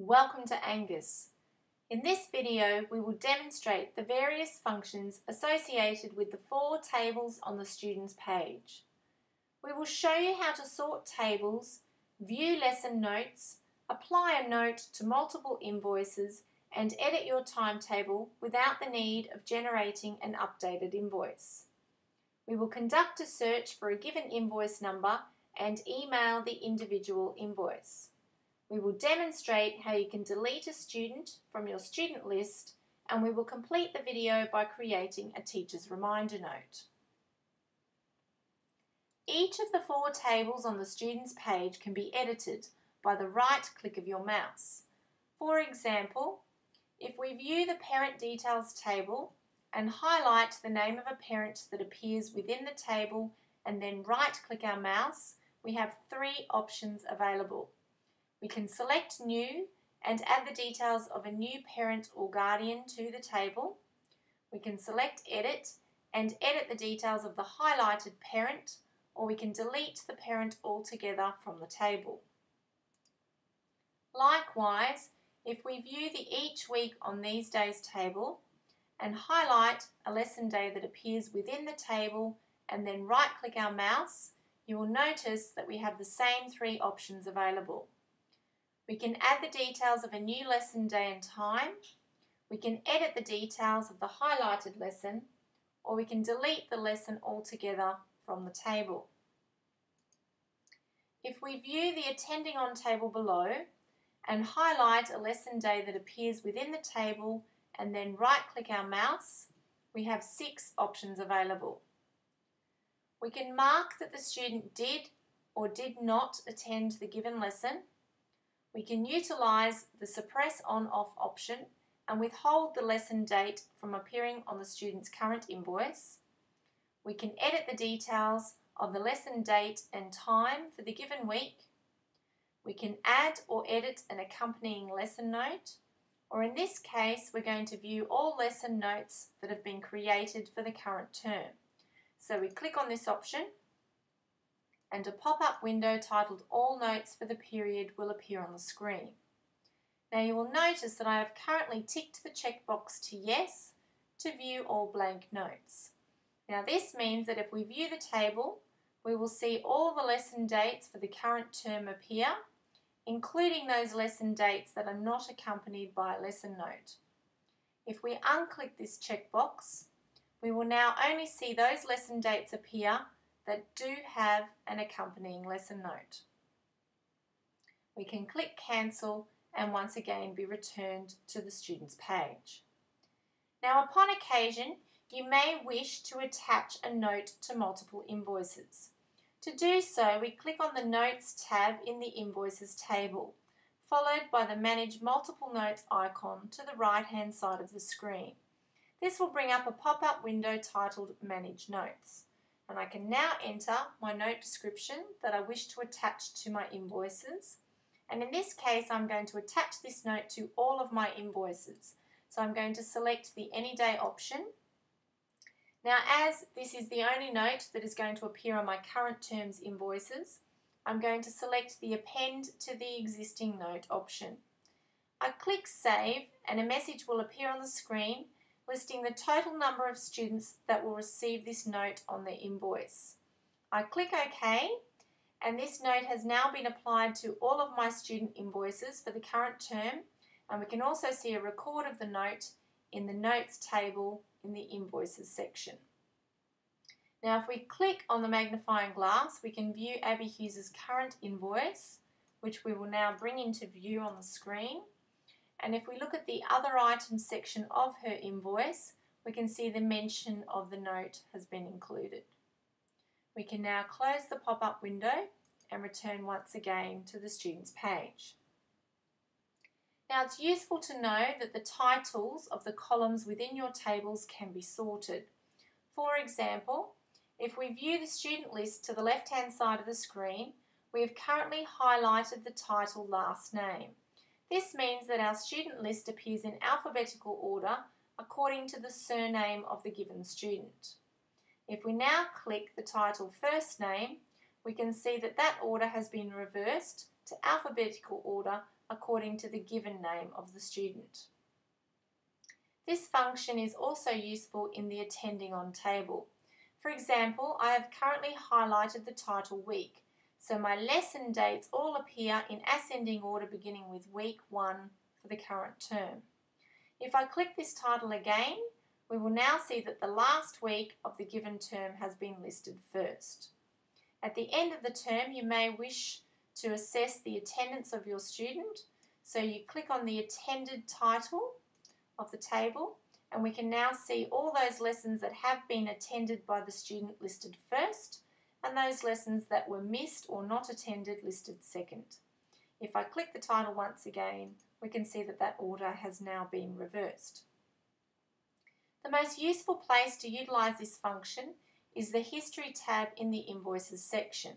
Welcome to Angus. In this video, we will demonstrate the various functions associated with the 4 tables on the student's page. We will show you how to sort tables, view lesson notes, apply a note to multiple invoices, and edit your timetable without the need of generating an updated invoice. We will conduct a search for a given invoice number and email the individual invoice. We will demonstrate how you can delete a student from your student list, and we will complete the video by creating a teacher's reminder note. Each of the 4 tables on the student's page can be edited by the right click of your mouse. For example, if we view the parent details table and highlight the name of a parent that appears within the table and then right click our mouse, we have 3 options available. We can select New and add the details of a new parent or guardian to the table. We can select Edit and edit the details of the highlighted parent, or we can delete the parent altogether from the table. Likewise, if we view the Each Week on These Days table and highlight a lesson day that appears within the table and then right-click our mouse, you will notice that we have the same 3 options available. We can add the details of a new lesson day and time, we can edit the details of the highlighted lesson, or we can delete the lesson altogether from the table. If we view the Attending On table below and highlight a lesson day that appears within the table and then right-click our mouse, we have 6 options available. We can mark that the student did or did not attend the given lesson. We can utilise the Suppress On-Off option and withhold the lesson date from appearing on the student's current invoice. We can edit the details of the lesson date and time for the given week. We can add or edit an accompanying lesson note, or in this case we're going to view all lesson notes that have been created for the current term. So we click on this option and a pop-up window titled All Notes for the Period will appear on the screen. Now you will notice that I have currently ticked the checkbox to Yes to view all blank notes. Now this means that if we view the table, we will see all the lesson dates for the current term appear, including those lesson dates that are not accompanied by a lesson note. If we unclick this checkbox, we will now only see those lesson dates appear that do have an accompanying lesson note. We can click Cancel and once again be returned to the student's page. Now upon occasion, you may wish to attach a note to multiple invoices. To do so, we click on the Notes tab in the Invoices table, followed by the Manage Multiple Notes icon to the right-hand side of the screen. This will bring up a pop-up window titled Manage Notes. And I can now enter my note description that I wish to attach to my invoices. And in this case, I'm going to attach this note to all of my invoices. So I'm going to select the Any Day option. Now, as this is the only note that is going to appear on my current term's invoices, I'm going to select the Append to the Existing Note option. I click Save and a message will appear on the screen listing the total number of students that will receive this note on their invoice. I click OK, and this note has now been applied to all of my student invoices for the current term, and we can also see a record of the note in the Notes table in the Invoices section. Now if we click on the magnifying glass, we can view Abby Hughes' current invoice, which we will now bring into view on the screen. And if we look at the Other Items section of her invoice, we can see the mention of the note has been included. We can now close the pop-up window and return once again to the student's page. Now it's useful to know that the titles of the columns within your tables can be sorted. For example, if we view the student list to the left-hand side of the screen, we have currently highlighted the title Last Name. This means that our student list appears in alphabetical order according to the surname of the given student. If we now click the title First Name, we can see that that order has been reversed to alphabetical order according to the given name of the student. This function is also useful in the attending on table. For example, I have currently highlighted the title week, so my lesson dates all appear in ascending order beginning with week 1 for the current term. If I click this title again, we will now see that the last week of the given term has been listed first. At the end of the term, you may wish to assess the attendance of your student, so you click on the attended title of the table, and we can now see all those lessons that have been attended by the student listed first, and those lessons that were missed or not attended listed second. If I click the title once again, we can see that that order has now been reversed. The most useful place to utilise this function is the History tab in the Invoices section.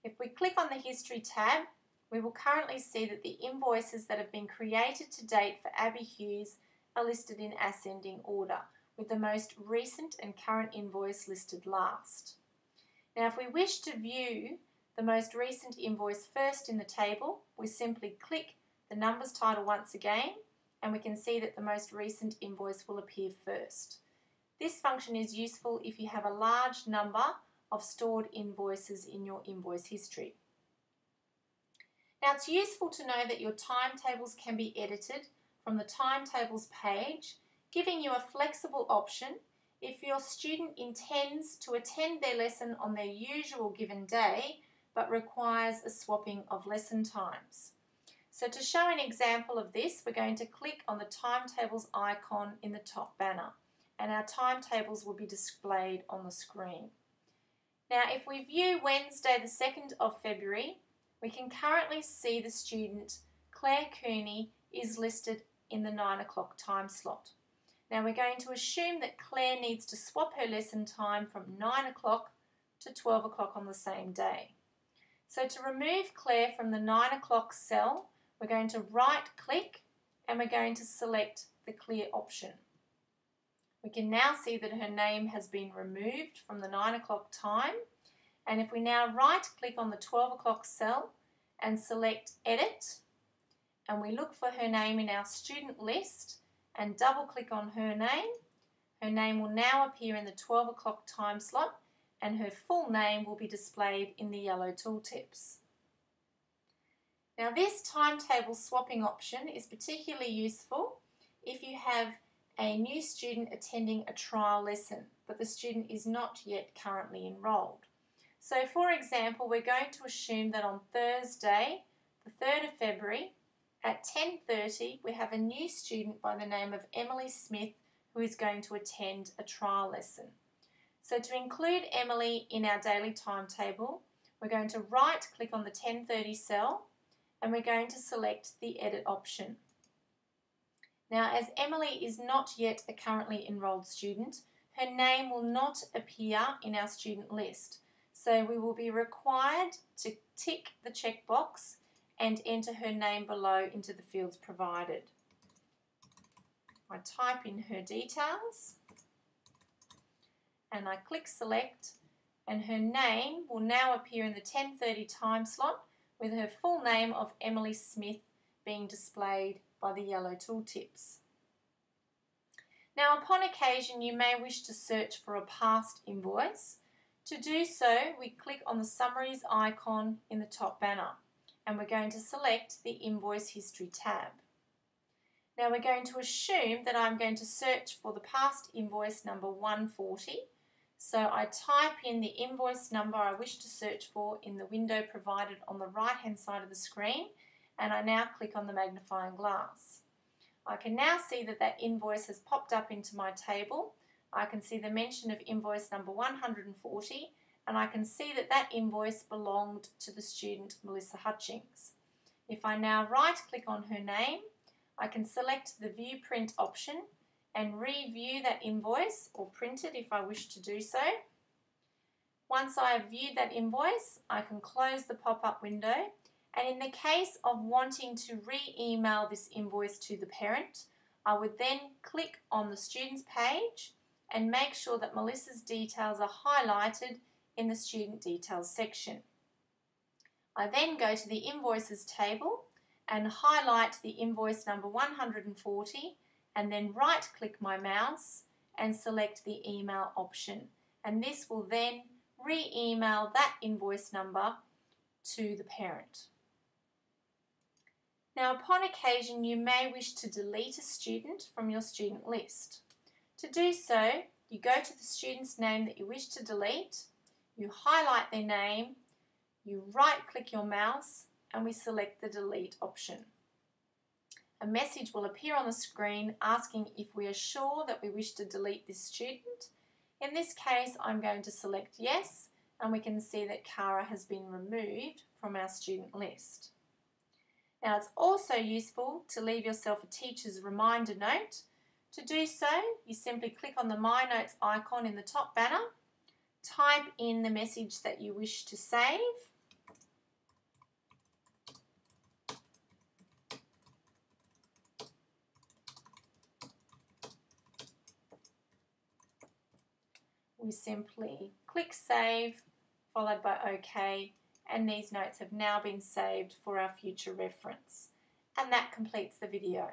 If we click on the History tab, we will currently see that the invoices that have been created to date for Abby Hughes are listed in ascending order, with the most recent and current invoice listed last. Now, if we wish to view the most recent invoice first in the table, we simply click the numbers title once again, and we can see that the most recent invoice will appear first. This function is useful if you have a large number of stored invoices in your invoice history. Now, it's useful to know that your timetables can be edited from the timetables page, giving you a flexible option if your student intends to attend their lesson on their usual given day but requires a swapping of lesson times. So to show an example of this, we're going to click on the timetables icon in the top banner, and our timetables will be displayed on the screen. Now, if we view Wednesday the 2nd of February, we can currently see the student Claire Cooney is listed in the 9 o'clock time slot. Now we're going to assume that Claire needs to swap her lesson time from 9 o'clock to 12 o'clock on the same day. So to remove Claire from the 9 o'clock cell, we're going to right click and we're going to select the clear option. We can now see that her name has been removed from the 9 o'clock time, and if we now right click on the 12 o'clock cell and select edit, and we look for her name in our student list and double click on her name will now appear in the 12 o'clock time slot, and her full name will be displayed in the yellow tooltips. Now, this timetable swapping option is particularly useful if you have a new student attending a trial lesson, but the student is not yet currently enrolled. So, for example, we're going to assume that on Thursday, the 3rd of February, at 10:30, we have a new student by the name of Emily Smith who is going to attend a trial lesson. So to include Emily in our daily timetable, we're going to right click on the 10:30 cell and we're going to select the edit option. Now, as Emily is not yet a currently enrolled student, her name will not appear in our student list. So we will be required to tick the checkbox and enter her name below into the fields provided. I type in her details and I click select, and her name will now appear in the 10:30 time slot with her full name of Emily Smith being displayed by the yellow tooltips. Now, upon occasion, you may wish to search for a past invoice. To do so, we click on the summaries icon in the top banner, and we're going to select the Invoice History tab. Now we're going to assume that I'm going to search for the past invoice number 140. So I type in the invoice number I wish to search for in the window provided on the right hand side of the screen, and I now click on the magnifying glass. I can now see that that invoice has popped up into my table. I can see the mention of invoice number 140, and I can see that that invoice belonged to the student Melissa Hutchings. If I now right click on her name, I can select the View Print option and review that invoice or print it if I wish to do so. Once I have viewed that invoice, I can close the pop-up window, and in the case of wanting to re-email this invoice to the parent, I would then click on the student's page and make sure that Melissa's details are highlighted in the student details section. I then go to the invoices table and highlight the invoice number 140 and then right click my mouse and select the email option, and this will then re-email that invoice number to the parent. Now, upon occasion, you may wish to delete a student from your student list. To do so, you go to the student's name that you wish to delete, you highlight their name, you right-click your mouse, and we select the delete option. A message will appear on the screen asking if we are sure that we wish to delete this student. In this case, I'm going to select yes, and we can see that Cara has been removed from our student list. Now, it's also useful to leave yourself a teacher's reminder note. To do so, you simply click on the My Notes icon in the top banner, type in the message that you wish to save, we simply click Save, followed by OK, and these notes have now been saved for our future reference. And that completes the video.